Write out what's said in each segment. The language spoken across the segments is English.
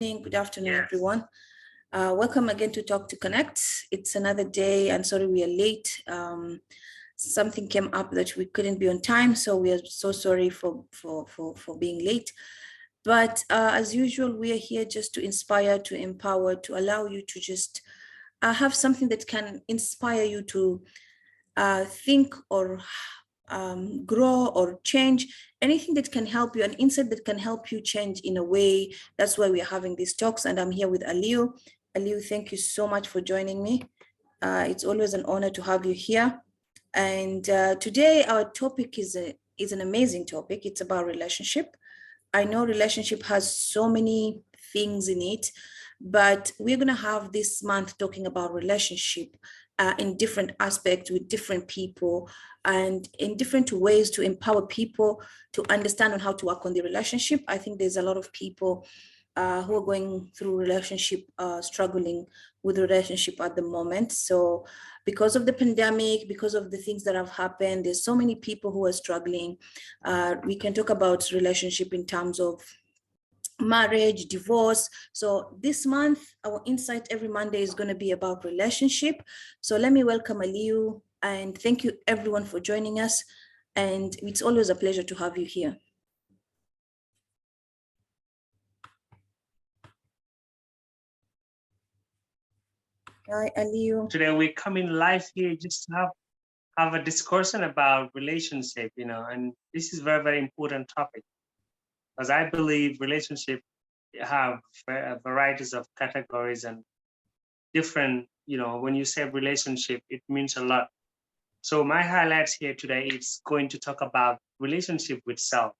Good afternoon, everyone. Welcome again to Talk to Connect. It's another day, and sorry we are late. Something came up that we couldn't be on time, so we are so sorry for being late. But as usual, we are here just to inspire, to empower, to allow you to just have something that can inspire you to think or grow or change, anything that can help you, an insight that can help you change in a way. That's why we are having these talks, and I'm here with Aliu. Aliu, thank you so much for joining me. It's always an honor to have you here. And today our topic is an amazing topic. It's about relationship. I know relationship has so many things in it, but we're going to have this month talking about relationship in different aspects with different people and in different ways to empower people to understand on how to work on the relationship. I think there's a lot of people who are going through relationship, struggling with relationship at the moment. So because of the pandemic, because of the things that have happened, there's so many people who are struggling. We can talk about relationship in terms of marriage, divorce. So this month, our insight every Monday is going to be about relationship. So let me welcome Aliu, and thank you everyone for joining us. And it's always a pleasure to have you here. Hi, Aliu. Today we're coming live here just to have a discussion about relationship, and this is very, very important topic. Because I believe relationship have varieties of categories and different, when you say relationship, it means a lot. So my highlights here today is going to talk about relationship with self,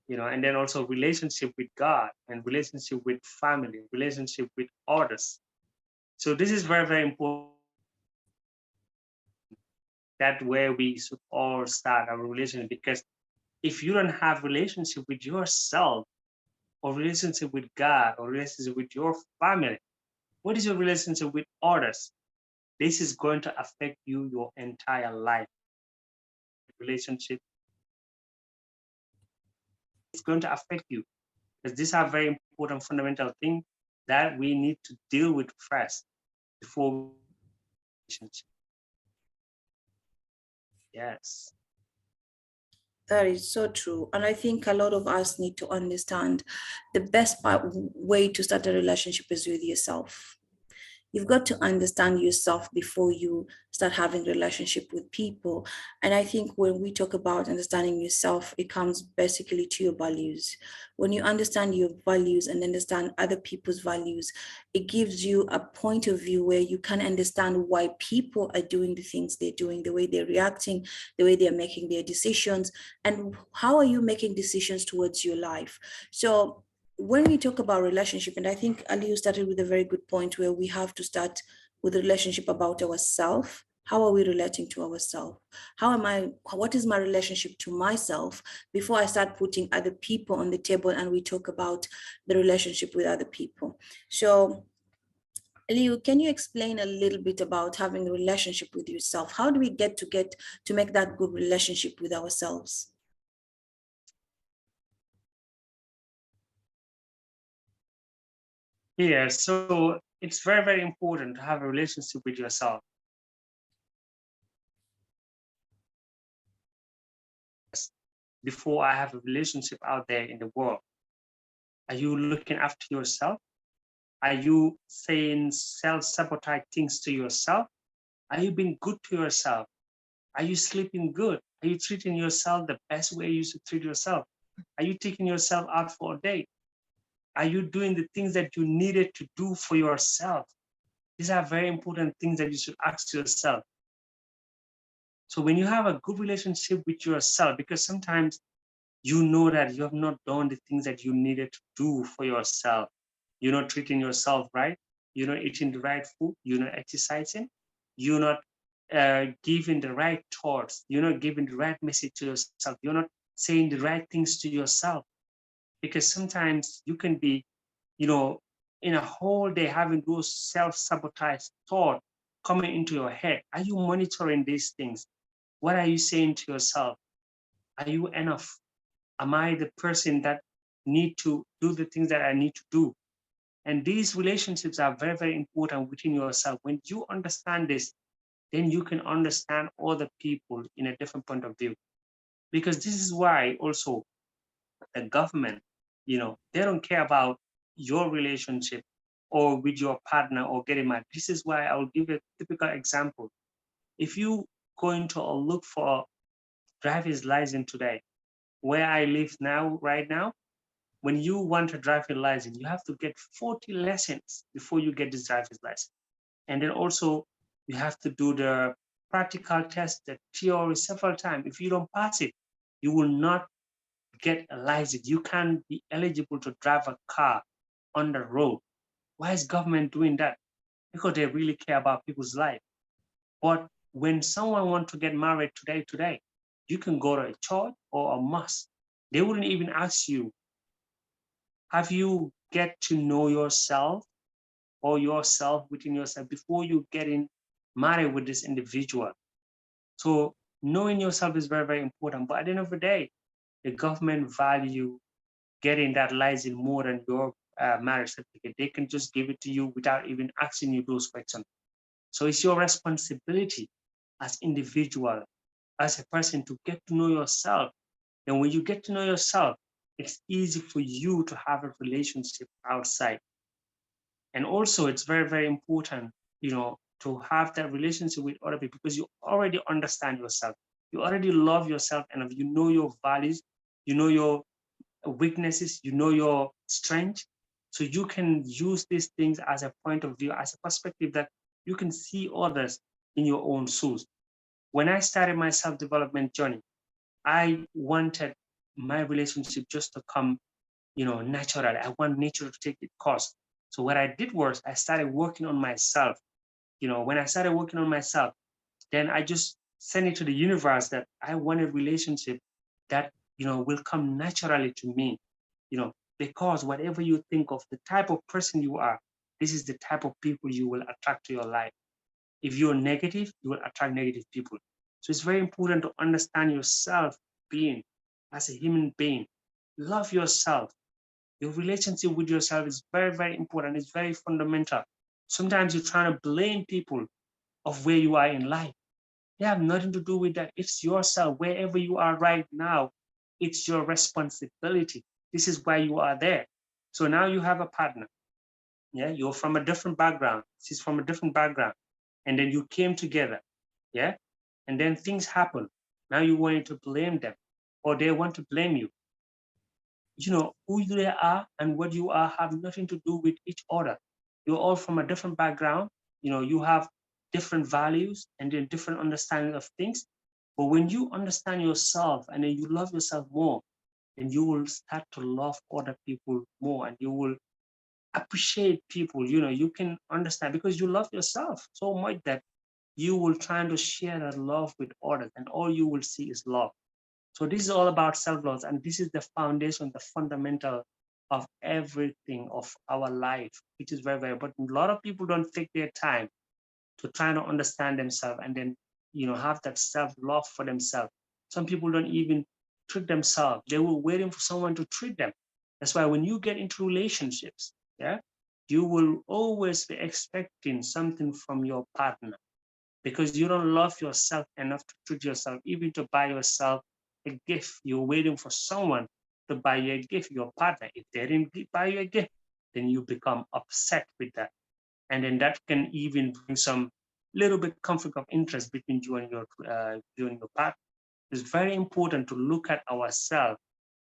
and then also relationship with God and relationship with family, relationship with others. So this is very, very important. That's where we should all start our relationship, because if you don't have relationship with yourself or relationship with God or relationship with your family, what is your relationship with others? This is going to affect you your entire life. Relationship is going to affect you, because these are very important fundamental things that we need to deal with first before relationship. Yes. That is so true. And I think a lot of us need to understand the best way to start a relationship is with yourself. You've got to understand yourself before you start having relationship with people. And I think when we talk about understanding yourself, it comes basically to your values. When you understand your values and understand other people's values, it gives you a point of view where you can understand why people are doing the things they're doing, the way they're reacting, the way they're making their decisions, and how are you making decisions towards your life. So when we talk about relationship, and I think Aliu started with a very good point where we have to start with a relationship about ourselves. How are we relating to ourselves? What is my relationship to myself before I start putting other people on the table and we talk about the relationship with other people? So Aliu, can you explain a little bit about having a relationship with yourself? How do we get to make that good relationship with ourselves? Yeah, so it's very, very important to have a relationship with yourself. Before I have a relationship out there in the world, are you looking after yourself? Are you saying self-sabotage things to yourself? Are you being good to yourself? Are you sleeping good? Are you treating yourself the best way you should treat yourself? Are you taking yourself out for a date? Are you doing the things that you needed to do for yourself? These are very important things that you should ask yourself. So when you have a good relationship with yourself, because sometimes you know that you have not done the things that you needed to do for yourself. You're not treating yourself right. You're not eating the right food. You're not exercising. You're not giving the right thoughts. You're not giving the right message to yourself. You're not saying the right things to yourself. Because sometimes you can be, in a whole day having those self-sabotage thoughts coming into your head. Are you monitoring these things? What are you saying to yourself? Are you enough? Am I the person that need to do the things that I need to do? And these relationships are very, very important within yourself. When you understand this, then you can understand other people in a different point of view. Because this is why also the government, they don't care about your relationship or with your partner or getting married. This is why I'll give a typical example. If you going to look for a driver's license today, where I live now, right now, when you want a driver's license, you have to get 40 lessons before you get this driver's license. And then also you have to do the practical test, the theory several times. If you don't pass it, you will not get a license. You can't be eligible to drive a car on the road. Why is government doing that? Because they really care about people's life. But when someone wants to get married today, you can go to a church or a mosque. They wouldn't even ask you, have you get to know yourself or yourself within yourself before you getting married with this individual? So knowing yourself is very, very important. But at the end of the day, the government value getting that license more than your marriage certificate. They can just give it to you without even asking you those questions. So it's your responsibility as individual, as a person, to get to know yourself. And when you get to know yourself, it's easy for you to have a relationship outside. And also it's very, very important, to have that relationship with other people because you already understand yourself. You already love yourself enough. You know your values, you know your weaknesses, you know your strength. So you can use these things as a point of view, as a perspective that you can see others in your own shoes. When I started my self-development journey, I wanted my relationship just to come, naturally. I want nature to take its course. So what I did was I started working on myself. When I started working on myself, then I just send it to the universe that I want a relationship that, will come naturally to me, because whatever you think of, the type of person you are, this is the type of people you will attract to your life. If you're negative, you will attract negative people. So it's very important to understand yourself being as a human being. Love yourself. Your relationship with yourself is very, very important. It's very fundamental. Sometimes you're trying to blame people of where you are in life. They have nothing to do with that. It's yourself. Wherever you are right now, it's your responsibility. This is why you are there. So now you have a partner. Yeah, you're from a different background. She's from a different background. And then you came together. Yeah. And then things happen. Now you want to blame them or they want to blame you. Who they are and what you are have nothing to do with each other. You're all from a different background. You have different values and then different understanding of things. But when you understand yourself and then you love yourself more, then you will start to love other people more and you will appreciate people. You can understand because you love yourself so much that you will try to share that love with others and all you will see is love. So this is all about self-love, and this is the foundation, the fundamental of everything of our life, which is very, very, but a lot of people don't take their time to try to understand themselves and then, have that self-love for themselves. Some people don't even treat themselves. They were waiting for someone to treat them. That's why when you get into relationships, yeah, you will always be expecting something from your partner because you don't love yourself enough to treat yourself, even to buy yourself a gift. You're waiting for someone to buy you a gift, your partner. If they didn't buy you a gift, then you become upset with that. And then that can even bring some little bit conflict of interest between you and your partner. It's very important to look at ourselves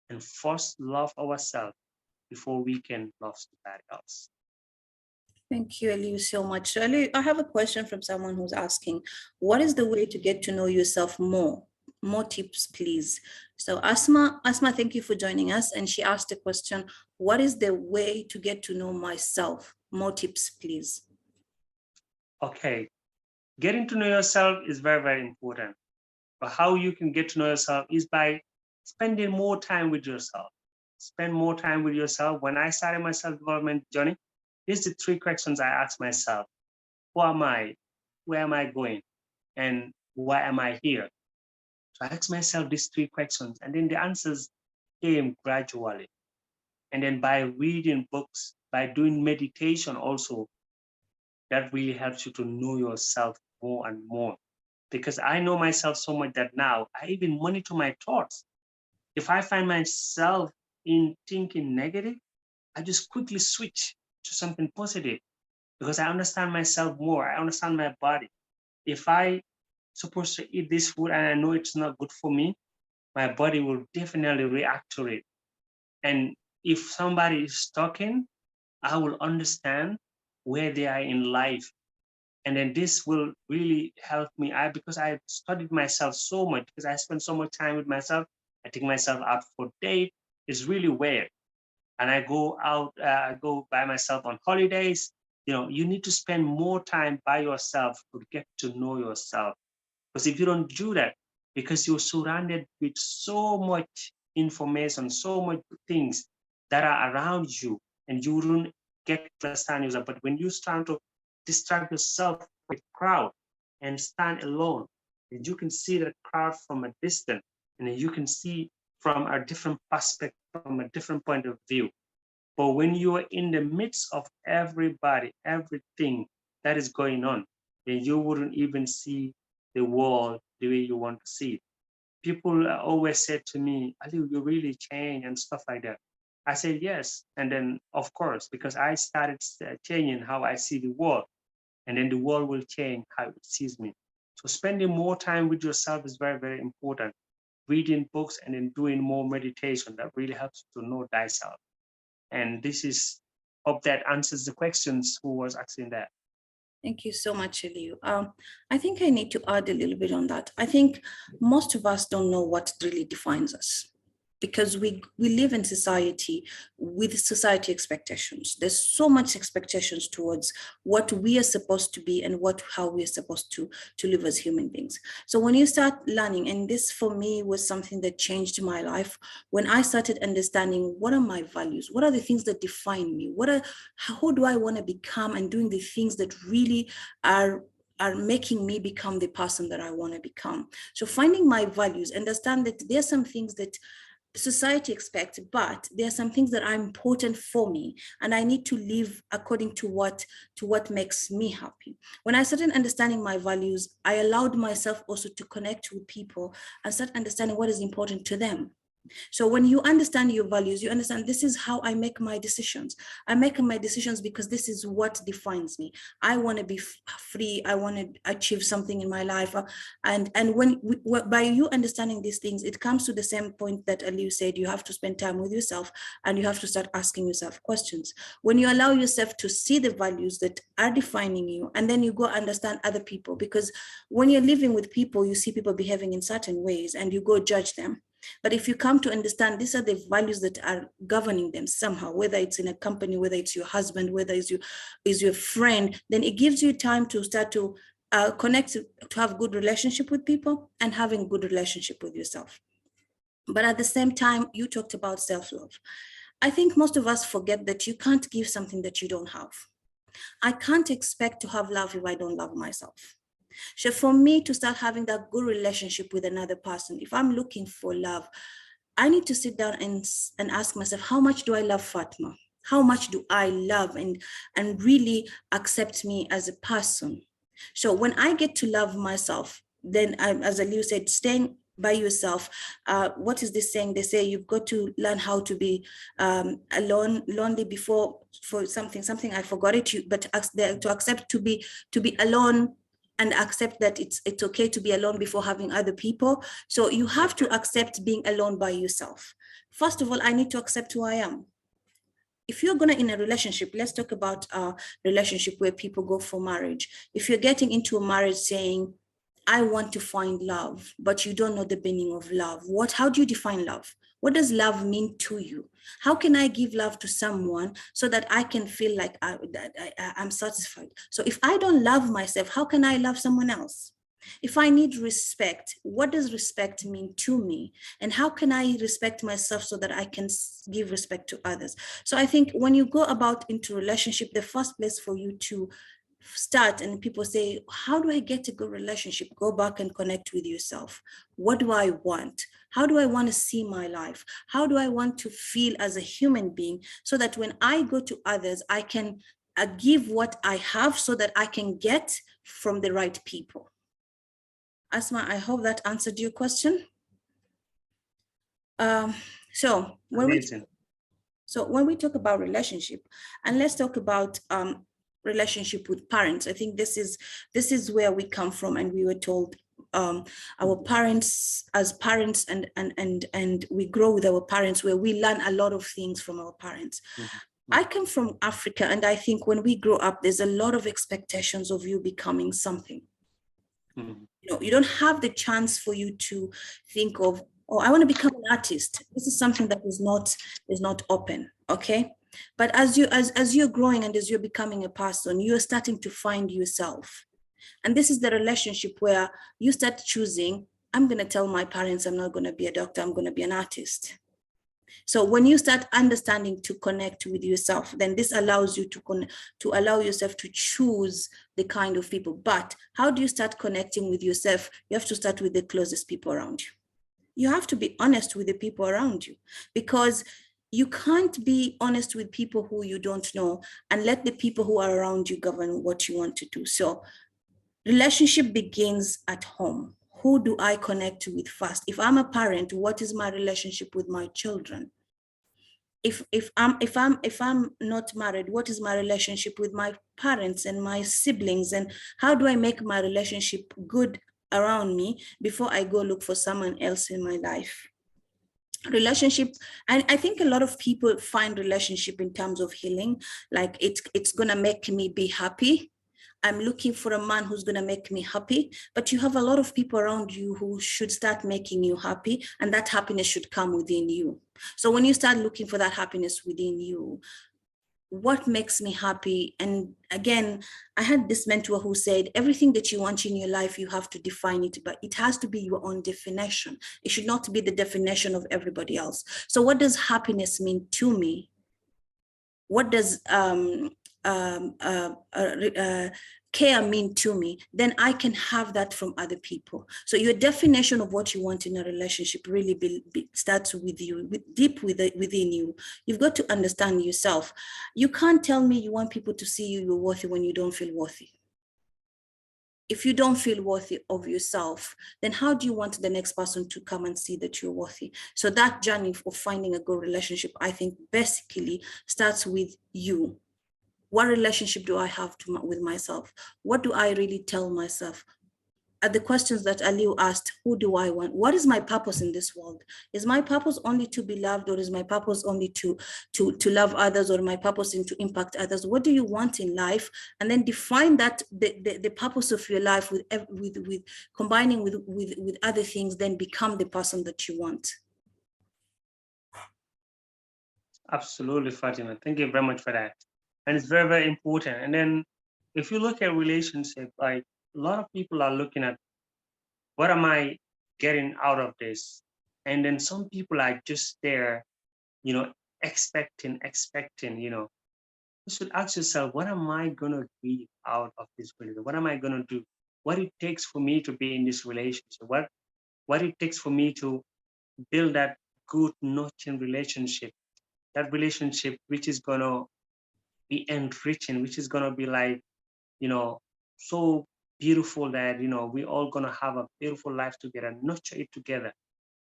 and first love ourselves before we can love somebody else. Thank you, Eliu, so much. So, Eliu, I have a question from someone who's asking, what is the way to get to know yourself more? More tips, please. So Asma, thank you for joining us. And she asked a question, what is the way to get to know myself? More tips, please. Okay, getting to know yourself is very, very important. But how you can get to know yourself is by spending more time with yourself. Spend more time with yourself. When I started my self-development journey, these are the three questions I asked myself. Who am I? Where am I going? And why am I here? So I asked myself these three questions, and then the answers came gradually. And then by reading books, by doing meditation also, that really helps you to know yourself more and more. Because I know myself so much that now I even monitor my thoughts. If I find myself in thinking negative, I just quickly switch to something positive because I understand myself more. I understand my body. If I supposed to eat this food and I know it's not good for me, my body will definitely react to it. And if somebody is talking, I will understand where they are in life. And then this will really help me. Because I studied myself so much, because I spend so much time with myself. I take myself out for date. It's really weird. And I go out, I go by myself on holidays. You need to spend more time by yourself to get to know yourself. Because if you don't do that, because you're surrounded with so much information, so much things that are around you, and you wouldn't get to understand yourself. But when you start to distract yourself with crowd and stand alone, and you can see the crowd from a distance, and you can see from a different perspective, from a different point of view. But when you are in the midst of everybody, everything that is going on, then you wouldn't even see the world the way you want to see it. People always said to me, Ali, you really changed and stuff like that. I said, yes. And then, of course, because I started changing how I see the world, and then the world will change how it sees me. So spending more time with yourself is very, very important. Reading books and then doing more meditation, that really helps you to know thyself. And this is, hope that answers the questions who was asking that. Thank you so much, Eliu. I think I need to add a little bit on that. I think most of us don't know what really defines us because we live in society with society expectations. There's so much expectations towards what we are supposed to be and how we are supposed to live as human beings. So when you start learning, and this for me was something that changed my life, when I started understanding what are my values, what are the things that define me, who do I want to become, and doing the things that really are making me become the person that I want to become. So finding my values, understand that there are some things that society expects, but there are some things that are important for me, and I need to live according to what makes me happy. When I started understanding my values, I allowed myself also to connect with people and start understanding what is important to them. So when you understand your values, you understand this is how I make my decisions. I make my decisions because this is what defines me. I want to be free. I want to achieve something in my life. And when by you understanding these things, it comes to the same point that Aliu said, you have to spend time with yourself and you have to start asking yourself questions. When you allow yourself to see the values that are defining you, and then you go understand other people, because when you're living with people, you see people behaving in certain ways and you go judge them. But if you come to understand these are the values that are governing them somehow, whether it's in a company, whether it's your husband, whether it's your friend, then it gives you time to start to connect, to have good relationship with people and having good relationship with yourself. But at the same time, you talked about self-love. I think most of us forget that you can't give something that you don't have. I can't expect to have love if I don't love myself. So for me to start having that good relationship with another person, if I'm looking for love, I need to sit down and ask myself, how much do I love Fatma? How much do I love and really accept me as a person? So when I get to love myself, then as Aliu said, staying by yourself. What is this saying? They say you've got to learn how to be alone, lonely before for something I forgot it. But to accept to be alone and accept that it's okay to be alone before having other people. So you have to accept being alone by yourself. First of all, I need to accept who I am. If you're gonna in a relationship, let's talk about a relationship where people go for marriage. If you're getting into a marriage saying, I want to find love, but you don't know the meaning of love. How do you define love? What does love mean to you? How can I give love to someone so that I can feel like I'm satisfied? So if I don't love myself, how can I love someone else? If I need respect, what does respect mean to me? And how can I respect myself so that I can give respect to others? So I think when you go about into relationship, the first place for you to start, and people say, how do I get a good relationship? Go back and connect with yourself. What do I want? How do I want to see my life? How do I want to feel as a human being, so that when I go to others, I can give what I have so that I can get from the right people. Asma, I hope that answered your question. Um, so when we Amazing. So when we talk about relationship, and let's talk about relationship with parents, I think this is where we come from, and we were told our parents, as parents, and we grow with our parents, where we learn a lot of things from our parents. I come from Africa, and I think when we grow up, there's a lot of expectations of you becoming something. You don't have the chance for you to think of, oh, I want to become an artist. This is something that is not open. Okay. But as you're growing and as you're becoming a person, you're starting to find yourself. And this is the relationship where you start choosing, I'm going to tell my parents I'm not going to be a doctor, I'm going to be an artist. So when you start understanding to connect with yourself, then this allows you to allow yourself to choose the kind of people. But how do you start connecting with yourself? You have to start with the closest people around you. You have to be honest with the people around you, because you can't be honest with people who you don't know and let the people who are around you govern what you want to do. So relationship begins at home. Who do I connect with first? If I'm a parent, what is my relationship with my children? If I'm not married, what is my relationship with my parents and my siblings, and how do I make my relationship good around me before I go look for someone else in my life? Relationship, and I think a lot of people find relationship in terms of healing, like it's gonna make me be happy. I'm looking for a man who's going to make me happy, but you have a lot of people around you who should start making you happy, and that happiness should come within you. So when you start looking for that happiness within you, what makes me happy? And again, I had this mentor who said, everything that you want in your life, you have to define it, but it has to be your own definition. It should not be the definition of everybody else. So what does happiness mean to me? What does care mean to me? Then I can have that from other people. So your definition of what you want in a relationship really starts with you, deep within you. You've got to understand yourself. You can't tell me you want people to see you're worthy when you don't feel worthy. If you don't feel worthy of yourself, then how do you want the next person to come and see that you're worthy? So that journey of finding a good relationship, I think basically starts with you. What relationship do I have with myself? What do I really tell myself? At the questions that Aliu asked, who do I want? What is my purpose in this world? Is my purpose only to be loved, or is my purpose only to love others, or my purpose is to impact others? What do you want in life? And then define that the purpose of your life with combining with other things, then become the person that you want. Absolutely, Fatima. Thank you very much for that. And it's very, very important. And then if you look at relationship, like a lot of people are looking at, what am I getting out of this? And then some people are just there, expecting, you should ask yourself, what am I going to get out of this relationship? What am I going to do? What it takes for me to be in this relationship? What it takes for me to build that good, nurturing relationship, that relationship which is going to be enriching, which is going to be like, so beautiful that, we all going to have a beautiful life together, nurture it together.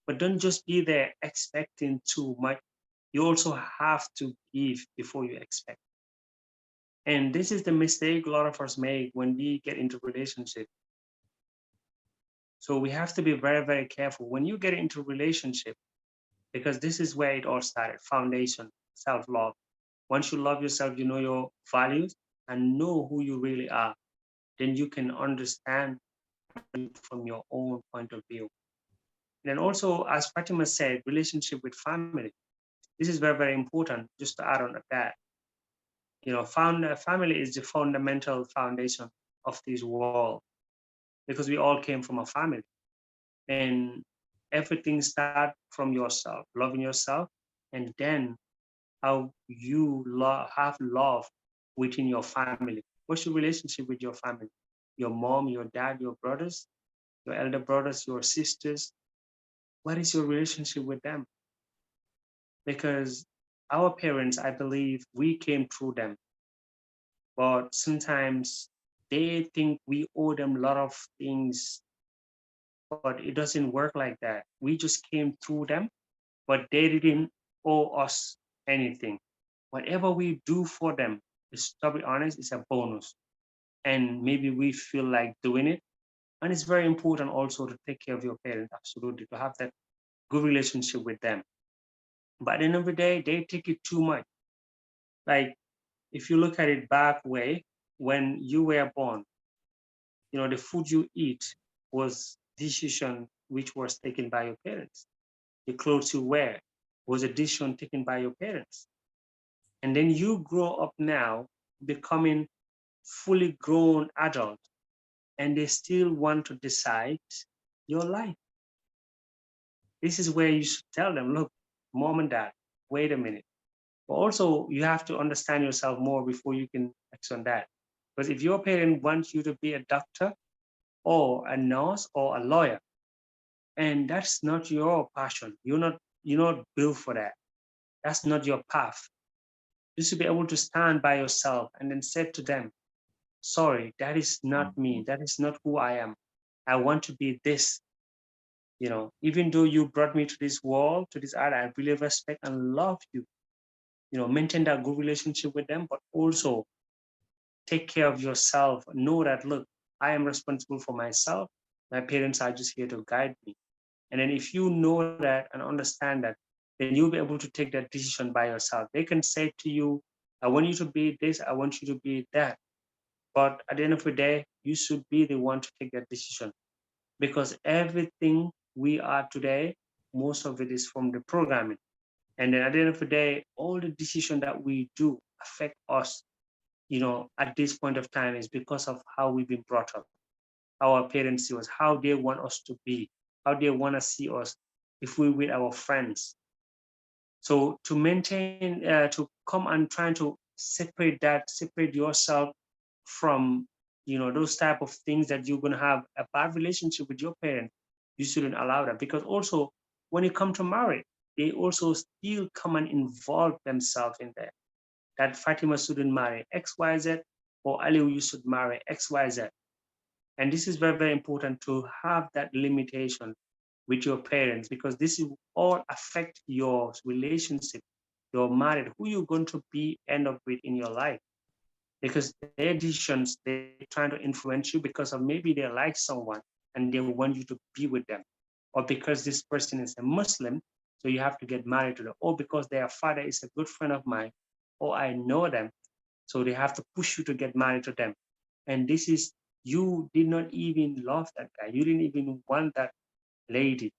But don't just be there expecting too much. You also have to give before you expect. And this is the mistake a lot of us make when we get into relationship. So we have to be very, very careful when you get into relationship, because this is where it all started. Foundation, self-love. Once you love yourself, you know your values and know who you really are, then you can understand from your own point of view. And then also, as Fatima said, relationship with family. This is very, very important, just to add on that. Family is the fundamental foundation of this world, because we all came from a family. And everything starts from yourself, loving yourself, and then how you have love within your family. What's your relationship with your family? Your mom, your dad, your brothers, your elder brothers, your sisters, What is your relationship with them? Because our parents, I believe we came through them, but sometimes they think we owe them a lot of things, but it doesn't work like that. We just came through them, but they didn't owe us anything. Whatever we do for them, is, to be honest, is a bonus. And maybe we feel like doing it. And it's very important also to take care of your parents, absolutely, to have that good relationship with them. But at the end of the day, they take it too much. Like if you look at it back way, when you were born, the food you eat was decision which was taken by your parents. The clothes you wear was a decision taken by your parents. And then you grow up now becoming fully grown adult, and they still want to decide your life. This is where you should tell them, look, mom and dad, wait a minute. But also, you have to understand yourself more before you can act on that. Because if your parent wants you to be a doctor or a nurse or a lawyer, and that's not your passion, you're not built for that. That's not your path. You should be able to stand by yourself and then say to them, sorry, that is not me. That is not who I am. I want to be this. Even though you brought me to this world, to this art, I really respect and love you. Maintain that good relationship with them, but also take care of yourself. Know that, look, I am responsible for myself. My parents are just here to guide me. And then if you know that and understand that, then you'll be able to take that decision by yourself. They can say to you, I want you to be this, I want you to be that. But at the end of the day, you should be the one to take that decision, because everything we are today, most of it is from the programming. And then at the end of the day, all the decision that we do affect us, at this point of time is because of how we've been brought up, how our parents see us, how they want us to be, how they want to see us if we're with our friends. So to maintain, to come and trying to separate yourself from, those type of things that you're going to have a bad relationship with your parents, you shouldn't allow that. Because also when you come to marry, they also still come and involve themselves in there. That Fatima shouldn't marry XYZ, or Ali, you should marry XYZ. And this is very, very important to have that limitation with your parents, because this will all affect your relationship, your marriage, who you're going to be end up with in your life. Because their decisions, they're trying to influence you because of maybe they like someone and they want you to be with them. Or because this person is a Muslim, so you have to get married to them. Or because their father is a good friend of mine, or I know them, so they have to push you to get married to them. And this is, you did not even love that guy. You didn't even want that lady.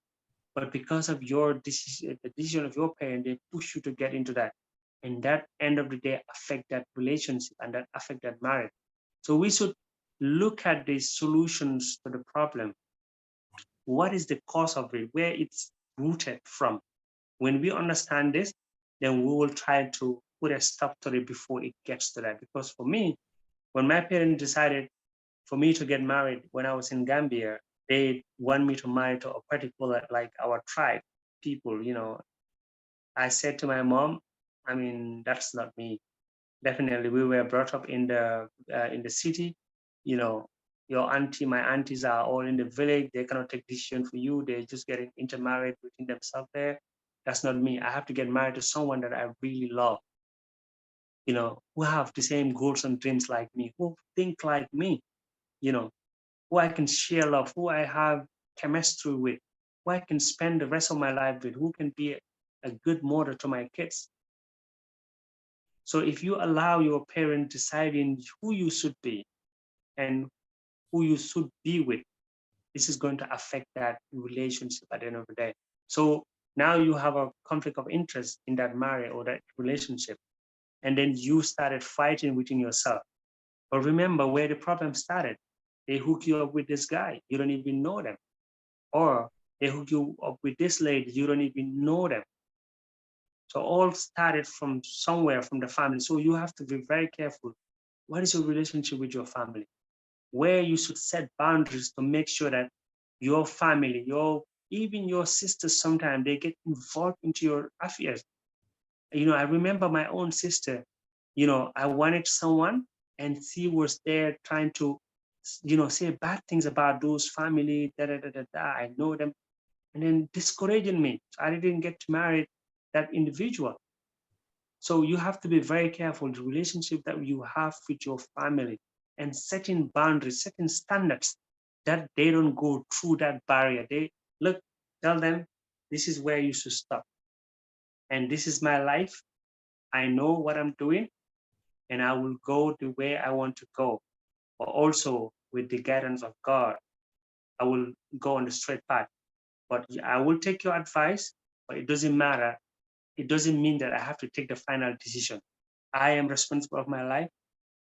But because of your decision, the decision of your parent, they push you to get into that. And that end of the day affect that relationship and that affect that marriage. So we should look at the solutions to the problem. What is the cause of it? Where it's rooted from? When we understand this, then we will try to put a stop to it before it gets to that. Because for me, when my parents decided for me to get married when I was in Gambia, they want me to marry to a particular, like our tribe people, I said to my mom, I mean, that's not me. Definitely, we were brought up in the city. You know, my aunties are all in the village. They cannot take decision for you. They're just getting intermarried within themselves there. That's not me. I have to get married to someone that I really love. Who have the same goals and dreams like me, who think like me. You know, who I can share love, who I have chemistry with, who I can spend the rest of my life with, who can be a good mother to my kids. So if you allow your parent deciding who you should be and who you should be with, this is going to affect that relationship at the end of the day. So now you have a conflict of interest in that marriage or that relationship, and then you started fighting within yourself. But remember where the problem started. They hook you up with this guy, you don't even know them. Or they hook you up with this lady, you don't even know them. So all started from somewhere from the family. So you have to be very careful. What is your relationship with your family? Where you should set boundaries to make sure that your family, your even your sisters sometimes they get involved into your affairs. I remember my own sister, I wanted someone and she was there trying to, say bad things about those family, da, da, da, da, da. I know them, and then discouraging me. So I didn't get to marry that individual. So you have to be very careful the relationship that you have with your family and setting boundaries, setting standards that they don't go through that barrier. They look, tell them this is where you should stop. And this is my life. I know what I'm doing and I will go the way I want to go. But also with the guidance of God, I will go on the straight path. But I will take your advice, but it doesn't matter. It doesn't mean that I have to take the final decision. I am responsible of my life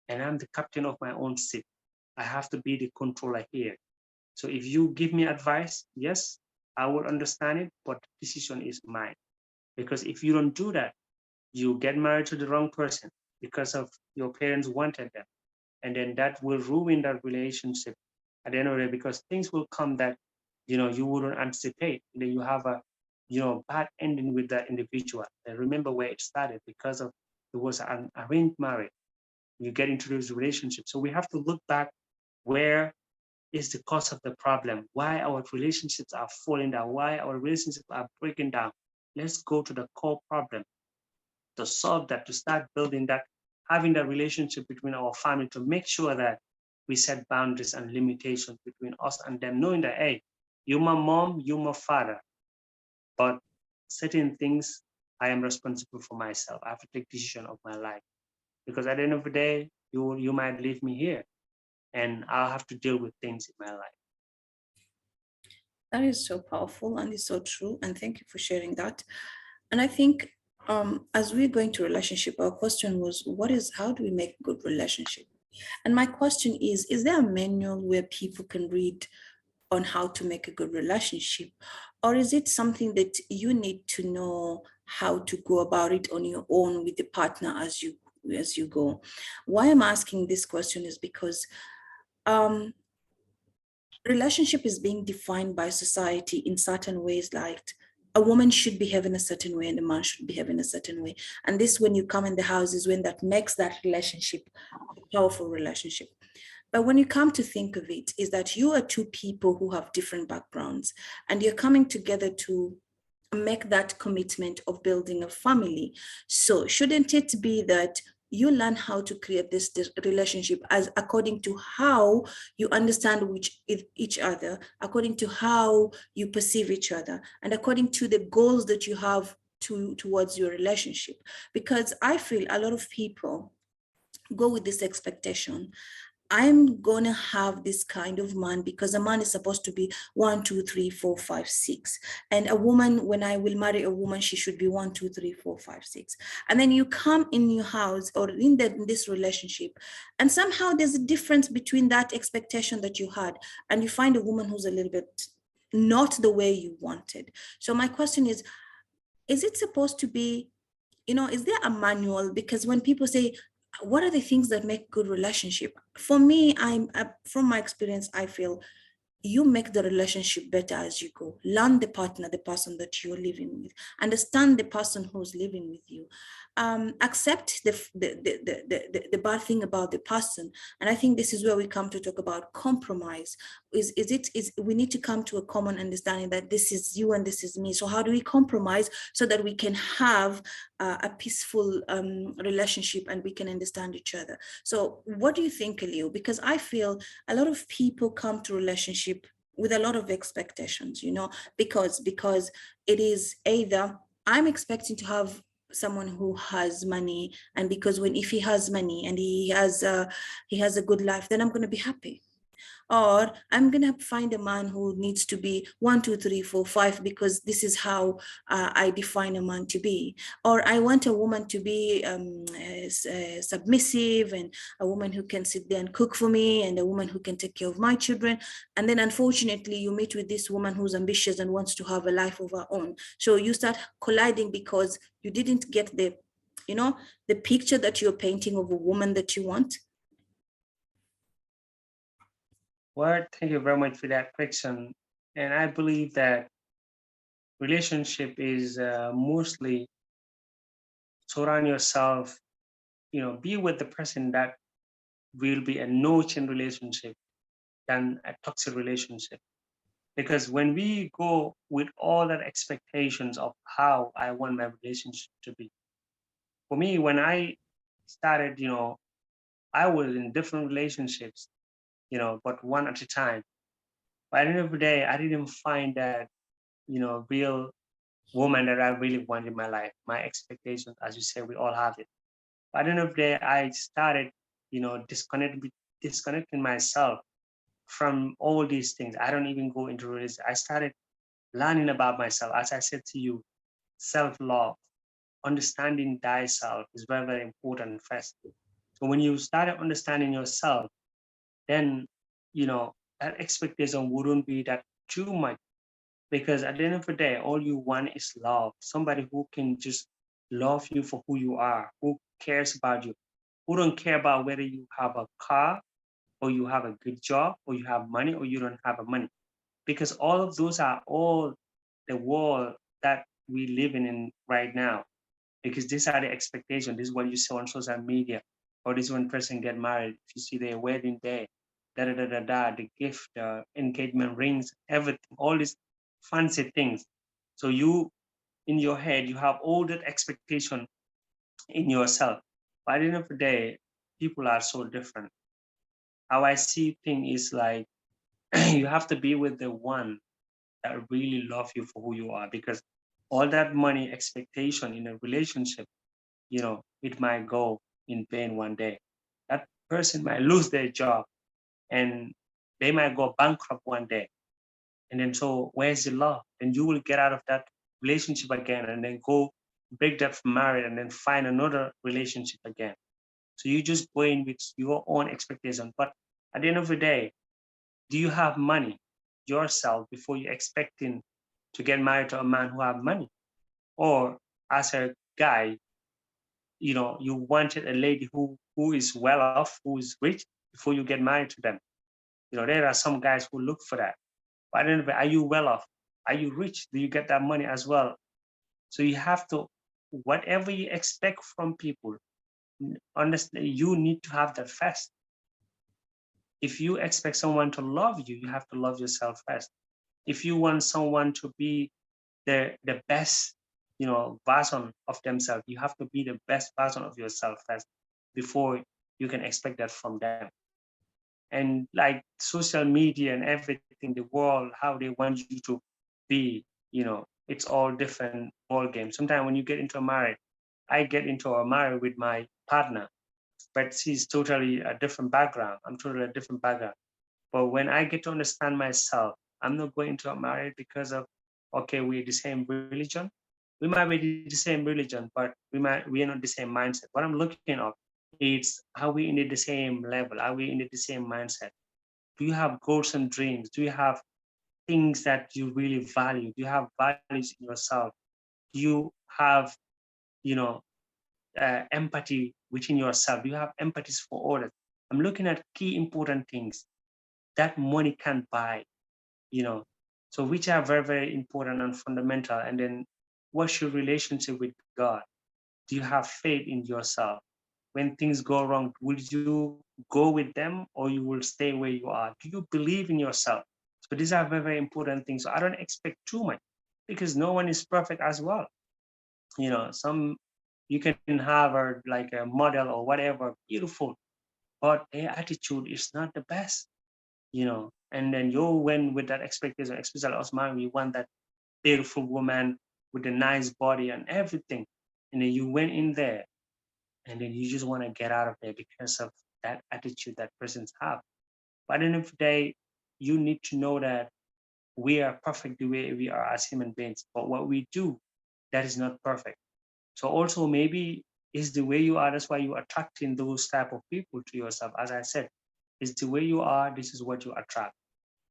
and I'm the captain of my own ship. I have to be the controller here. So if you give me advice, yes, I will understand it, but the decision is mine. Because if you don't do that, you get married to the wrong person because of your parents wanted them. And then that will ruin that relationship at the end of the day, because things will come that, you wouldn't anticipate. And then you have a, bad ending with that individual. And remember where it started because of it was an arranged marriage. You get into this relationship. So we have to look back where is the cause of the problem, why our relationships are falling down, why our relationships are breaking down. Let's go to the core problem to solve that, to start building that, having that relationship between our family, to make sure that we set boundaries and limitations between us and them, knowing that, hey, you're my mom, you're my father, but certain things I am responsible for myself. I have to take decision of my life because at the end of the day, you might leave me here and I'll have to deal with things in my life. That is so powerful and it's so true. And thank you for sharing that. And I think as we're going to relationship, our question was, how do we make a good relationship? And my question is there a manual where people can read on how to make a good relationship? Or is it something that you need to know how to go about it on your own with the partner as you go? Why I'm asking this question is because um, relationship is being defined by society in certain ways, like a woman should behave in a certain way and a man should behave in a certain way. And this, when you come in the house, is when that makes that relationship a powerful relationship. But when you come to think of it, is that you are two people who have different backgrounds and you're coming together to make that commitment of building a family. So shouldn't it be that you learn how to create this relationship as according to how you understand each other, according to how you perceive each other, and according to the goals that you have towards your relationship? Because I feel a lot of people go with this expectation: I'm gonna have this kind of man because a man is supposed to be 1, 2, 3, 4, 5, 6. And a woman, when I will marry a woman, she should be 1, 2, 3, 4, 5, 6. And then you come in your house or in this relationship, and somehow there's a difference between that expectation that you had, and you find a woman who's a little bit not the way you wanted. So my question is it supposed to be, is there a manual? Because when people say, what are the things that make good relationship? For me, from my experience, I feel you make the relationship better as you go. Learn the partner, the person that you're living with. Understand the person who's living with you. Accept the bad thing about the person. And I think this is where we come to talk about compromise. Is we need to come to a common understanding that this is you and this is me. So how do we compromise so that we can have a peaceful relationship and we can understand each other? So what do you think, Leo? Because I feel a lot of people come to relationship with a lot of expectations, because it is either I'm expecting to have someone who has money, and because if he has money and he has a good life, then I'm going to be happy. Or I'm gonna find a man who needs to be 1, 2, 3, 4, 5 because this is how I define a man to be. Or I want a woman to be submissive, and a woman who can sit there and cook for me, and a woman who can take care of my children. And then unfortunately you meet with this woman who's ambitious and wants to have a life of her own. So you start colliding because you didn't get the picture that you're painting of a woman that you want. Well, thank you very much for that question. And I believe that relationship is mostly surround yourself, be with the person that will be a nurturing relationship than a toxic relationship. Because when we go with all that expectations of how I want my relationship to be, for me, when I started, I was in different relationships, but one at a time. But at the end of the day, I didn't find that, real woman that I really want in my life. My expectations, as you say, we all have it. But at the end of the day, I started, disconnecting myself from all these things. I don't even go into religion. I started learning about myself. As I said to you, self-love, understanding thyself is very, very important first. So when you started understanding yourself, then, that expectation wouldn't be that too much, because at the end of the day, all you want is love. Somebody who can just love you for who you are, who cares about you, who don't care about whether you have a car or you have a good job or you have money or you don't have a money, because all of those are all the world that we live in right now, because these are the expectations. This is what you see on social media, or this one person get married, if you see their wedding day, da da da da da, the gift, engagement rings, everything, all these fancy things. So you, in your head, you have all that expectation in yourself. But at the end of the day, people are so different. How I see things is like you have to be with the one that really love you for who you are, because all that money expectation in a relationship, it might go in vain one day. That person might lose their job and they might go bankrupt one day. And then so where's the love? Then you will get out of that relationship again and then go break that for marriage and then find another relationship again. So you just go in with your own expectation. But at the end of the day, do you have money yourself before you're expecting to get married to a man who have money? Or as a guy, you wanted a lady who is well off, who is rich before you get married to them. There are some guys who look for that. But then, are you well off? Are you rich? Do you get that money as well? So you have to, whatever you expect from people, understand you need to have that first. If you expect someone to love you, you have to love yourself first. If you want someone to be the best, version of themselves, you have to be the best version of yourself first before you can expect that from them. And like social media and everything, the world, how they want you to be, it's all different ball games. Sometimes when you get into a marriage, I get into a marriage with my partner, but she's totally a different background. I'm totally a different background. But when I get to understand myself, I'm not going to a marriage because of, okay, we're the same religion. We might be the same religion, but we are not the same mindset. What I'm looking at is, are we in the same level? Are we in the same mindset? Do you have goals and dreams? Do you have things that you really value? Do you have values in yourself? Do you have, you know, empathy within yourself? Do you have empathy for others? I'm looking at key important things that money can't buy, you know, so which are very, very important and fundamental. And then what's your relationship with God? Do you have faith in yourself? When things go wrong, will you go with them or you will stay where you are? Do you believe in yourself? So these are very, very important things. So I don't expect too much, because no one is perfect as well. Some, you can have like a model or whatever, beautiful, but their attitude is not the best, and then you went with that expectation, especially us man, we want that beautiful woman with a nice body and everything. And then you went in there and then you just want to get out of there because of that attitude that persons have. But at the end of the day, you need to know that we are perfect the way we are as human beings, but what we do, that is not perfect. So also maybe it's the way you are, that's why you're attracting those type of people to yourself. As I said, it's the way you are, this is what you attract.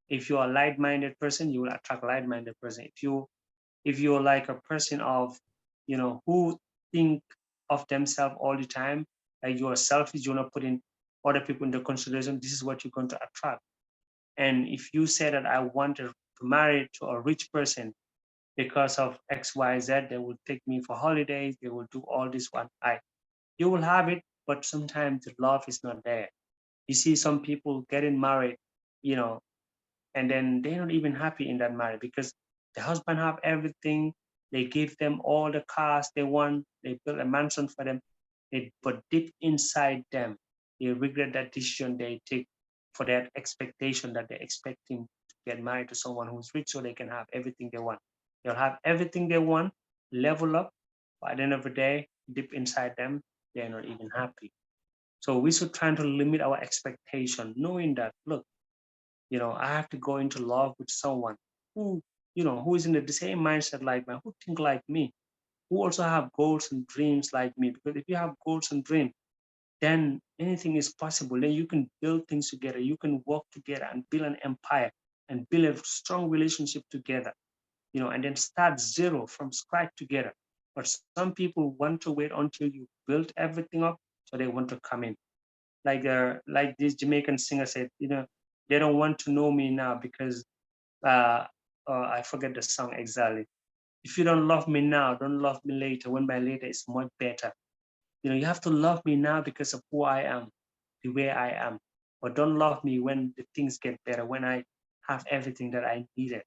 If you're a light-minded person, you will attract light-minded person. If you're like a person of, who think of themselves all the time, like you're selfish, you're not putting other people into consideration, this is what you're going to attract. And if you say that I want to marry to a rich person, because of XYZ, they will take me for holidays, they will do all this one. You will have it, but sometimes the love is not there. You see some people getting married, you know, and then they're not even happy in that marriage because the husband have everything. They give them all the cars they want. They build a mansion for them. But deep inside them, they regret that decision they take for that expectation that they're expecting to get married to someone who's rich so they can have everything they want. They'll have everything they want, level up. By the end of the day, deep inside them, they're not even happy. So we should try to limit our expectation, knowing that, look, I have to go into love with someone who, who is in the same mindset like me, who think like me, who also have goals and dreams like me. Because if you have goals and dreams, then anything is possible. Then you can build things together. You can work together and build an empire and build a strong relationship together, and then start zero from scratch together. But some people want to wait until you build everything up, so they want to come in. Like this Jamaican singer said, they don't want to know me now because uh, I forget the song exactly. If you don't love me now, don't love me later when my later is much better. You have to love me now because of who I am, the way I am. But don't love me when the things get better, when I have everything that I needed.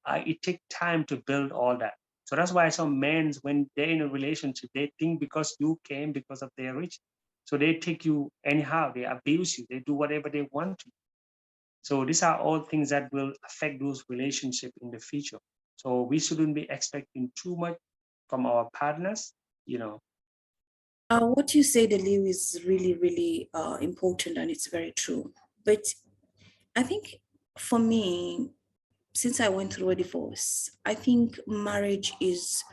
It takes time to build all that. So that's why some men, when they're in a relationship, they think because you came because of their rich. So they take you anyhow, they abuse you, they do whatever they want to. So these are all things that will affect those relationships in the future. So we shouldn't be expecting too much from our partners. What you said, Aliu, is really, really important, and it's very true. But I think for me, since I went through a divorce, I think marriage is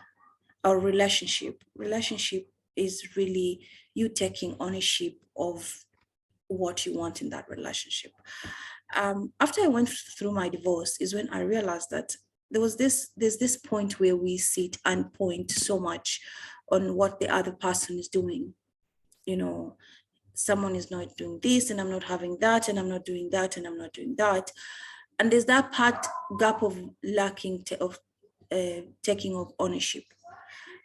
a relationship. Relationship is really you taking ownership of what you want in that relationship. After I went through my divorce, is when I realized that there's this point where we sit and point so much on what the other person is doing. You know, someone is not doing this, and I'm not having that, and I'm not doing that, and I'm not doing that, and there's that part gap of lacking of taking of ownership.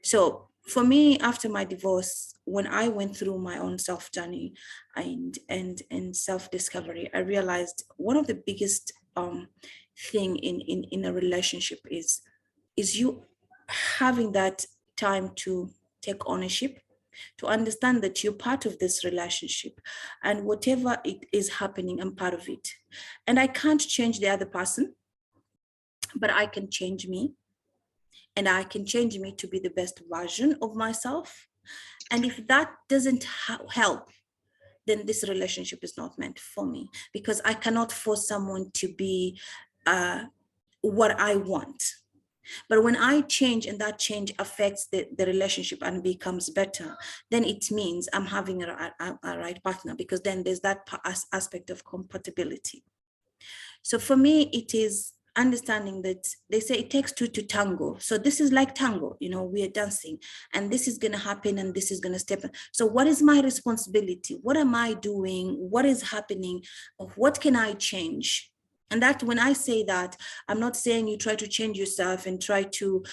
So for me, after my divorce, when I went through my own self journey and self discovery, I realized one of the biggest thing in a relationship is you having that time to take ownership, to understand that you're part of this relationship, and whatever it is happening, I'm part of it. And I can't change the other person, but I can change me, and I can change me to be the best version of myself. And if that doesn't help, then this relationship is not meant for me, because I cannot force someone to be what I want. But when I change and that change affects the relationship and becomes better, then it means I'm having a right partner, because then there's that aspect of compatibility. So for me, it is understanding that they say it takes two to tango. So this is like tango, we are dancing, and this is going to happen, and this is going to step in. So what is my responsibility? What am I doing? What is happening? What can I change? And that, when I say that, I'm not saying you try to change yourself and try to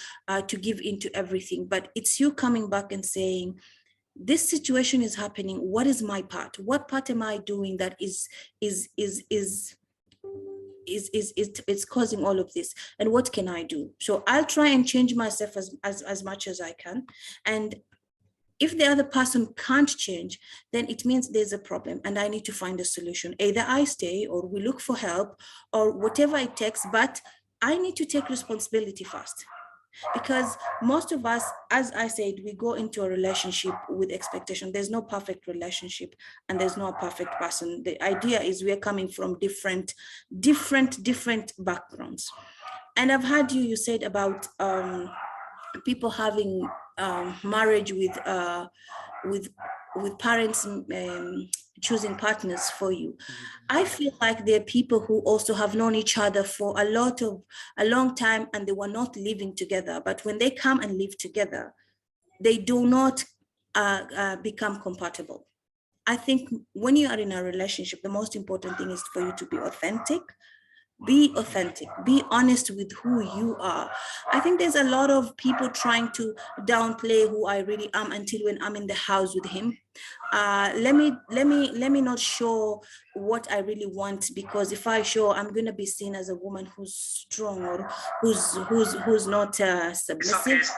give into everything, but it's you coming back and saying, this situation is happening. What is my part? What part am I doing that is it's causing all of this, and what can I do? So I'll try and change myself as much as I can. And if the other person can't change, then it means there's a problem and I need to find a solution. Either I stay or we look for help or whatever it takes, but I need to take responsibility first. Because most of us, as I said, we go into a relationship with expectation. There's no perfect relationship and there's no perfect person. The idea is we're coming from different backgrounds. And I've heard you said about people having marriage with with parents choosing partners for you. I feel like there are people who also have known each other for a long time, and they were not living together. But when they come and live together, they do not become compatible. I think when you are in a relationship, the most important thing is for you to be authentic, Be authentic, be honest with who you are. I think there's a lot of people trying to downplay who I really am until when I'm in the house with him. Let me not show what I really want, because if I show, I'm going to be seen as a woman who's strong, or who's not submissive.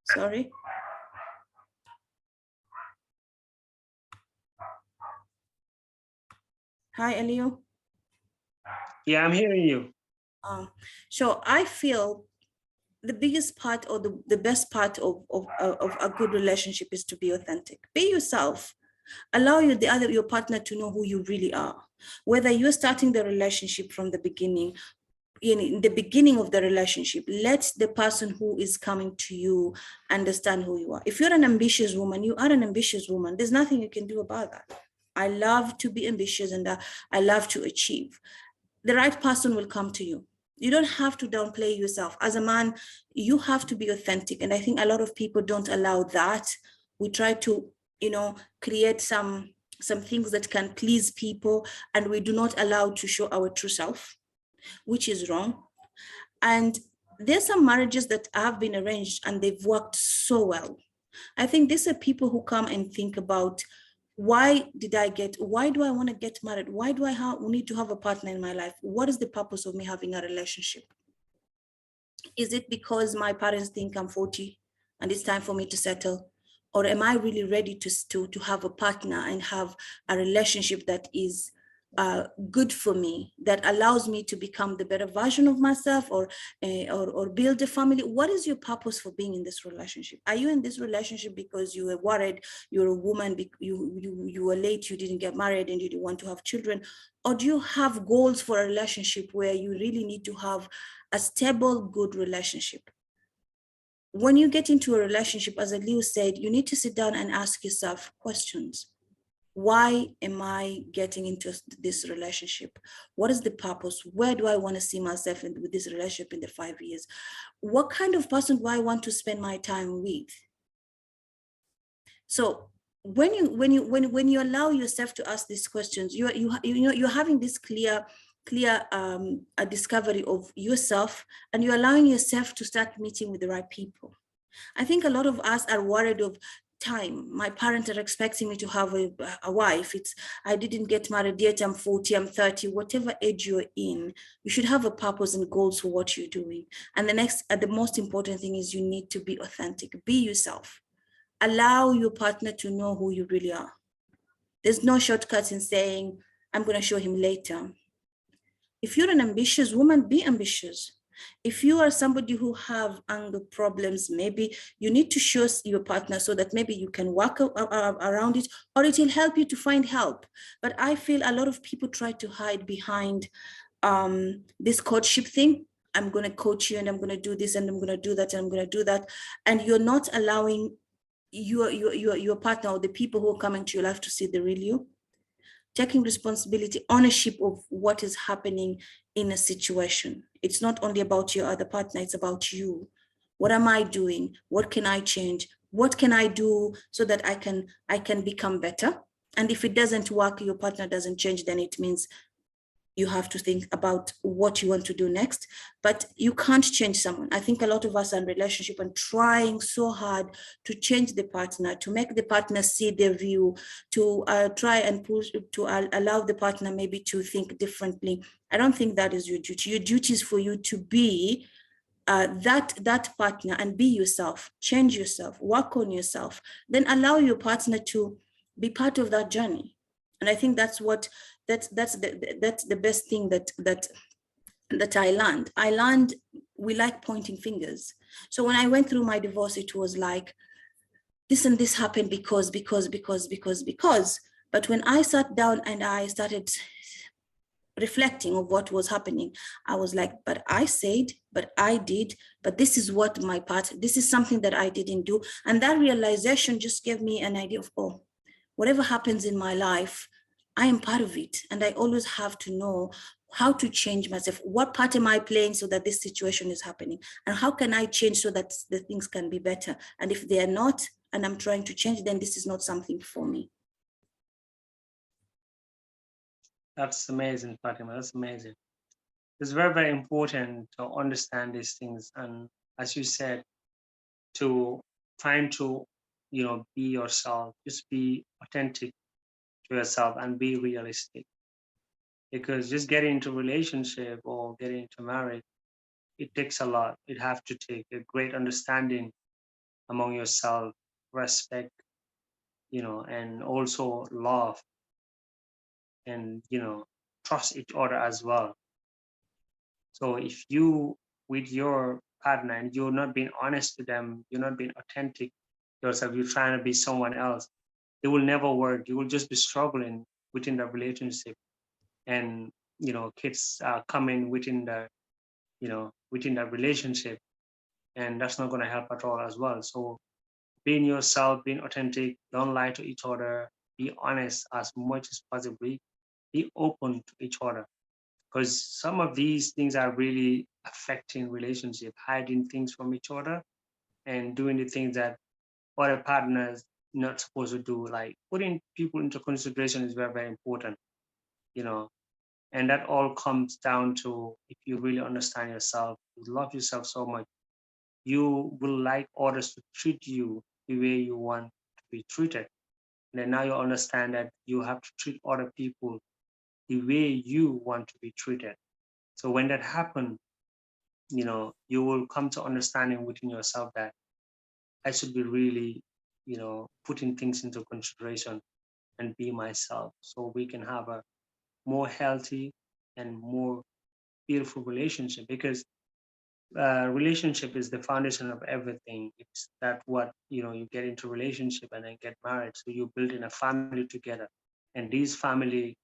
Sorry. Hi, Elio. Yeah, I'm hearing you. So I feel the biggest part, or the best part of a good relationship is to be authentic. Be yourself. Allow your partner to know who you really are. Whether you're starting the relationship from the beginning, in the beginning of the relationship, let the person who is coming to you understand who you are. If you're an ambitious woman, you are an ambitious woman. There's nothing you can do about that. I love to be ambitious, and I love to achieve. The right person will come to you. You don't have to downplay yourself. As a man, you have to be authentic. And I think a lot of people don't allow that. We try to, create some things that can please people, and we do not allow to show our true self, which is wrong. And there's some marriages that have been arranged and they've worked so well. I think these are people who come and think about, why do I want to get married? Why do I need to have a partner in my life? What is the purpose of me having a relationship? Is it because my parents think I'm 40 and it's time for me to settle? Or am I really ready to have a partner and have a relationship that is good for me, that allows me to become the better version of myself, or build a family? What is your purpose for being in this relationship? Are you in this relationship because you were worried, you're a woman, you were late, you didn't get married, and you didn't want to have children? Or do you have goals for a relationship where you really need to have a stable, good relationship? When you get into a relationship, as Aliu said, you need to sit down and ask yourself questions. Why am I getting into this relationship? What is the purpose? Where do I want to see myself with this relationship in the 5 years? What kind of person do I want to spend my time with? So when you allow yourself to ask these questions, you're having this clear a discovery of yourself, and you're allowing yourself to start meeting with the right people. I think a lot of us are worried of time. My parents are expecting me to have a wife. I didn't get married yet. I'm 40, I'm 30, whatever age you're in, you should have a purpose and goals for what you're doing. And the most important thing is you need to be authentic. Be yourself. Allow your partner to know who you really are. There's no shortcuts in saying, I'm going to show him later. If you're an ambitious woman, be ambitious. If you are somebody who have anger problems, maybe you need to show your partner so that maybe you can work around it, or it will help you to find help. But I feel a lot of people try to hide behind this courtship thing. I'm going to coach you, and I'm going to do this, and I'm going to do that, and I'm going to do that. And you're not allowing your partner or the people who are coming to your life to see the real you. Taking responsibility, ownership of what is happening in a situation. It's not only about your other partner, it's about you. What am I doing? What can I change? What can I do so that I can become better? And if it doesn't work, your partner doesn't change, then it means you have to think about what you want to do next. But you can't change someone. I think a lot of us are in relationship and trying so hard to change the partner, to make the partner see their view, to try and push, to allow the partner maybe to think differently. I don't think that is your duty. Your duty is for you to be that partner and be yourself, change yourself, work on yourself, then allow your partner to be part of that journey. And I think that's the best thing that I learned. We like pointing fingers. So when I went through my divorce, it was like, this and this happened because. But when I sat down and I started reflecting of what was happening, I was like, but I said, but I did, but this is what my part, this is something that I didn't do. And that realization just gave me an idea of, oh, whatever happens in my life, I am part of it. And I always have to know how to change myself. What part am I playing so that this situation is happening? And how can I change so that the things can be better? And if they are not, and I'm trying to change, then this is not something for me. That's amazing, Fatima. That's amazing. It's very, very important to understand these things. And as you said, to trying to, be yourself, just be authentic to yourself and be realistic. Because just getting into relationship or getting into marriage, it takes a lot. It have to take a great understanding among yourself, respect, and also love and, trust each other as well. So if you with your partner and you're not being honest to them, you're not being authentic yourself, you're trying to be someone else, it will never work. You will just be struggling within the relationship. And kids are coming within the relationship, and that's not going to help at all as well. So being yourself, being authentic, don't lie to each other, be honest as much as possible, be open to each other, because some of these things are really affecting relationship, hiding things from each other and doing the things that other partners not supposed to do, like putting people into consideration is very, very important, you know and that all comes down to, if you really understand yourself, you love yourself so much, you will like others to treat you the way you want to be treated. And then now you understand that you have to treat other people the way you want to be treated. So when that happens, you will come to understanding within yourself that I should be really, putting things into consideration and be myself, so we can have a more healthy and more beautiful relationship. Because relationship is the foundation of everything. It's that what you get into relationship and then get married, so you build in a family together, and this family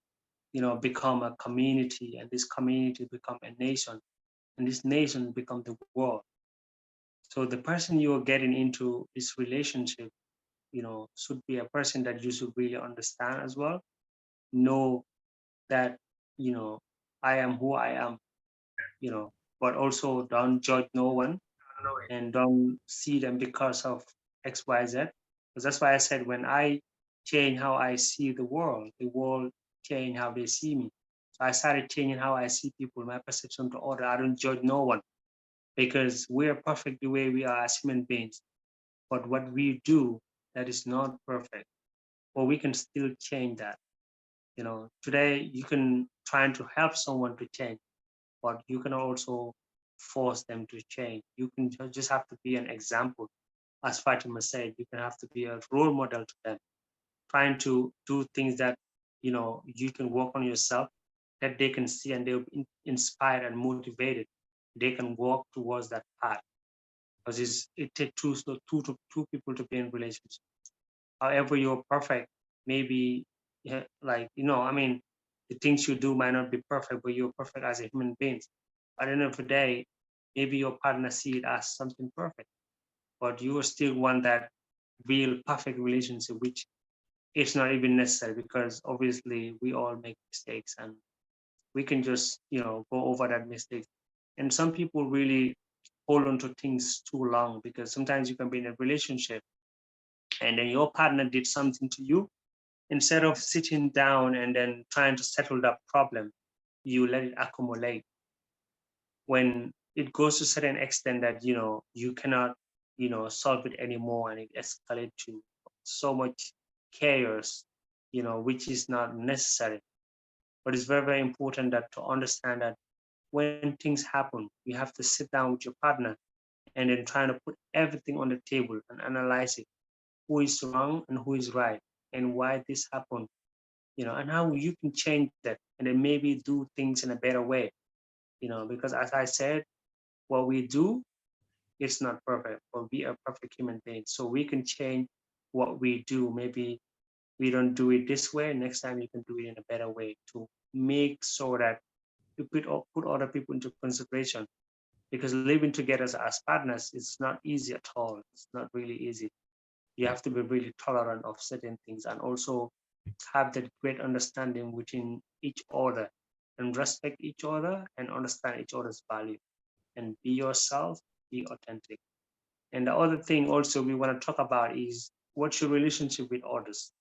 become a community, and this community become a nation, and this nation become the world. So the person you are getting into this relationship should be a person that you should really understand as well, know that you know I am who I am, you know but also don't judge no one and don't see them because of XYZ. Because that's why I said, when I change how I see the world change how they see me. So I started changing how I see people, my perception to order. I don't judge no one, because we're perfect the way we are as human beings. But what we do that is not perfect, or we can still change that. Today you can try to help someone to change, but you can also force them to change. You can just have to be an example. As Fatima said, you can have to be a role model to them, trying to do things that you can work on yourself, that they can see and they'll be inspired and motivated. They can walk towards that path, because it takes two people to be in relationship. However, you're perfect, maybe, yeah, like I mean, the things you do might not be perfect, but you're perfect as a human being. At the end of the day, maybe your partner see it as something perfect, but you still want that real perfect relationship, which it's not even necessary, because obviously we all make mistakes, and we can just go over that mistake. And some people really hold on to things too long, because sometimes you can be in a relationship and then your partner did something to you. Instead of sitting down and then trying to settle that problem, you let it accumulate. When it goes to a certain extent that you cannot solve it anymore, and it escalates to so much chaos, which is not necessary. But it's very, very important that to understand that when things happen, you have to sit down with your partner and then trying to put everything on the table and analyze it: who is wrong and who is right, and why this happened, and how you can change that, and then maybe do things in a better way. Because as I said, what we do, it's not perfect, but we are perfect human beings. So we can change what we do. Maybe we don't do it this way. Next time you can do it in a better way, to make sure that you put other people into consideration. Because living together as partners, it's not easy at all. It's not really easy. You have to be really tolerant of certain things, and also have that great understanding within each other, and respect each other and understand each other's value, and be yourself, be authentic. And the other thing also we want to talk about is, what's your relationship with others?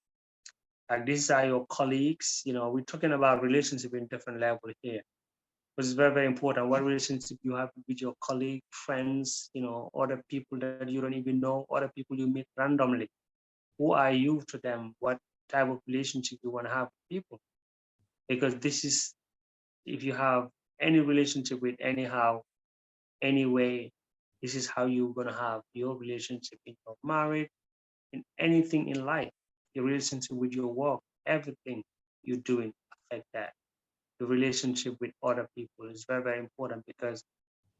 Like these are your colleagues. We're talking about relationship in different level here. It's very, very important. What relationship you have with your colleague, friends, other people that you don't even know, other people you meet randomly. Who are you to them? What type of relationship you want to have with people? Because this is, if you have any relationship with anyhow, anyway, this is how you're gonna have your relationship in your marriage, in anything in life, your relationship with your work, everything you're doing affect that. The relationship with other people is very, very important because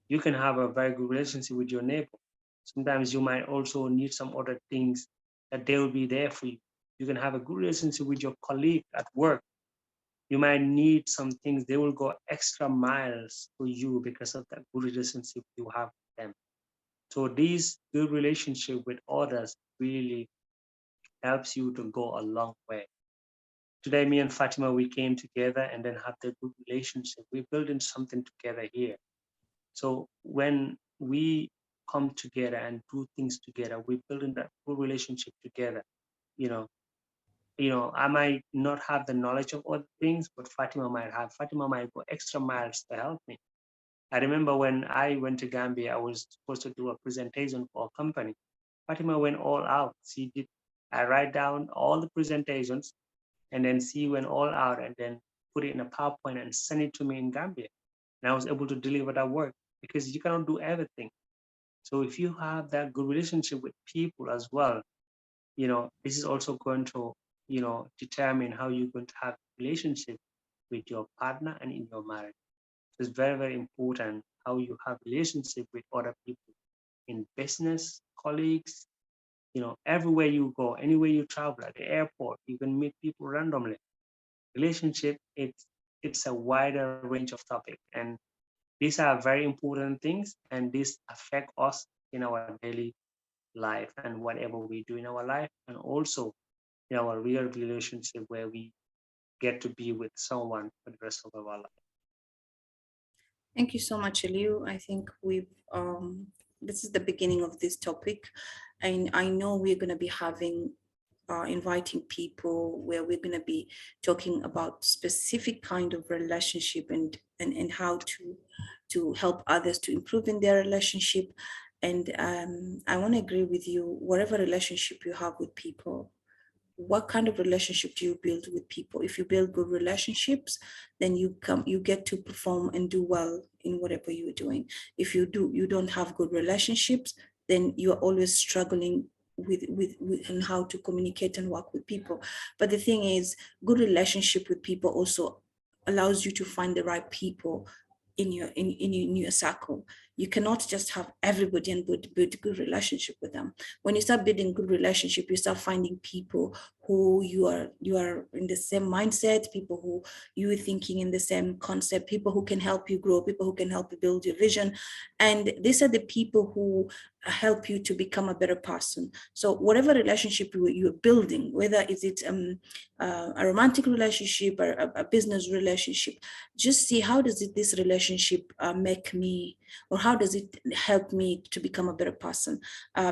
you can have a very good relationship with your neighbor. Sometimes you might also need some other things that they will be there for you. You can have a good relationship with your colleague at work. You might need some things, they will go extra miles for you because of that good relationship you have with them. So this good relationship with others really helps you to go a long way. Today, me and Fatima, we came together and then had the good relationship. We're building something together here. So when we come together and do things together, we're building that good relationship together. You know, I might not have the knowledge of other things, but Fatima might have. Fatima might go extra miles to help me. I remember when I went to Gambia, I was supposed to do a presentation for a company. Fatima went all out. She did. I write down all the presentations, and then she went all out and then put it in a PowerPoint and send it to me in Gambia. And I was able to deliver that work because you cannot do everything. So if you have that good relationship with people as well, this is also going to, determine how you're going to have a relationship with your partner and in your marriage. So it's very, very important how you have relationship with other people in business, colleagues, everywhere you go, anywhere you travel, at the airport, you can meet people randomly. Relationship, it's a wider range of topics. And these are very important things, and these affect us in our daily life and whatever we do in our life, and also in our real relationship where we get to be with someone for the rest of our life. Thank you so much, Eliu. I think this is the beginning of this topic, and I know we're going to be having inviting people where we're going to be talking about specific kind of relationship and how to help others to improve in their relationship. And I want to agree with you. Whatever relationship you have with people, what kind of relationship do you build with people? If you build good relationships, then you get to perform and do well in whatever you're doing. If you don't have good relationships, then you're always struggling with and how to communicate and work with people. But the thing is, good relationship with people also allows you to find the right people in your circle. You cannot just have everybody and build good relationship with them. When you start building good relationship, you start finding people who you are in the same mindset, people who you are thinking in the same concept, people who can help you grow, people who can help you build your vision. And these are the people who help you to become a better person. So whatever relationship you're building, whether is it a romantic relationship or a business relationship, just see how does this relationship make me, or how does it help me to become a better person.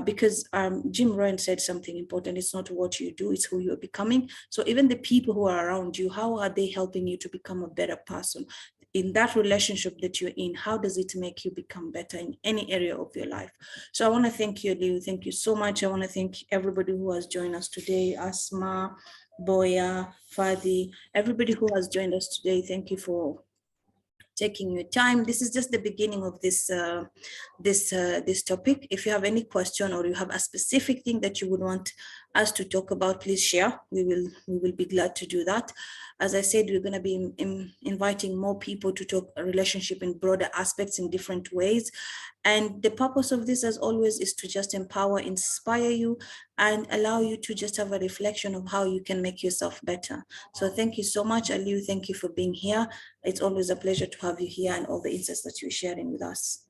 Because Jim Rohn said something important: it's not what you do, it's who you're becoming. So even the people who are around you, how are they helping you to become a better person? In that relationship that you're in, how does it make you become better in any area of your life? So I want to thank you, Liu. Thank you so much. I want to thank everybody who has joined us today: Asma, Boya, Fadi, everybody who has joined us today. Thank you for taking your time. This is just the beginning of this topic. If you have any question or you have a specific thing that you would want us to talk about, please share. We will be glad to do that. As I said, we're going to be inviting more people to talk a relationship in broader aspects in different ways. And the purpose of this, as always, is to just empower, inspire you, and allow you to just have a reflection of how you can make yourself better. So thank you so much, Aliu. Thank you for being here. It's always a pleasure to have you here and all the insights that you're sharing with us.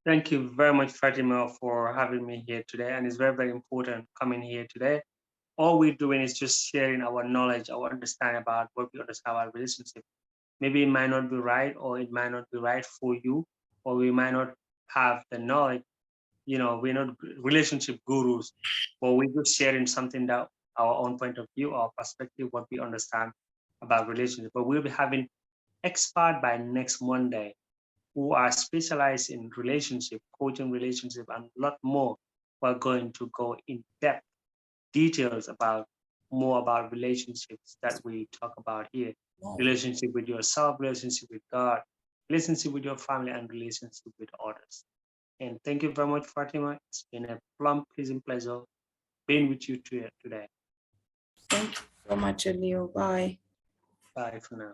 Thank you very much, Fatima, for having me here today. And it's very, very important coming here today. All we're doing is just sharing our knowledge, our understanding about what we understand about relationship. Maybe it might not be right, or it might not be right for you, or we might not have the knowledge. We're not relationship gurus, but we're just sharing something that our own point of view, our perspective, what we understand about relationship. But we'll be having expert by next Monday who are specialized in relationship, coaching relationship, and a lot more. We're going to go in depth details about more about relationships that we talk about here. Relationship with yourself, relationship with God, relationship with your family, and relationship with others. And thank you very much, Fatima. It's been a plumb pleasant pleasure being with you today. Thank you so much, Elio. Bye. Bye for now.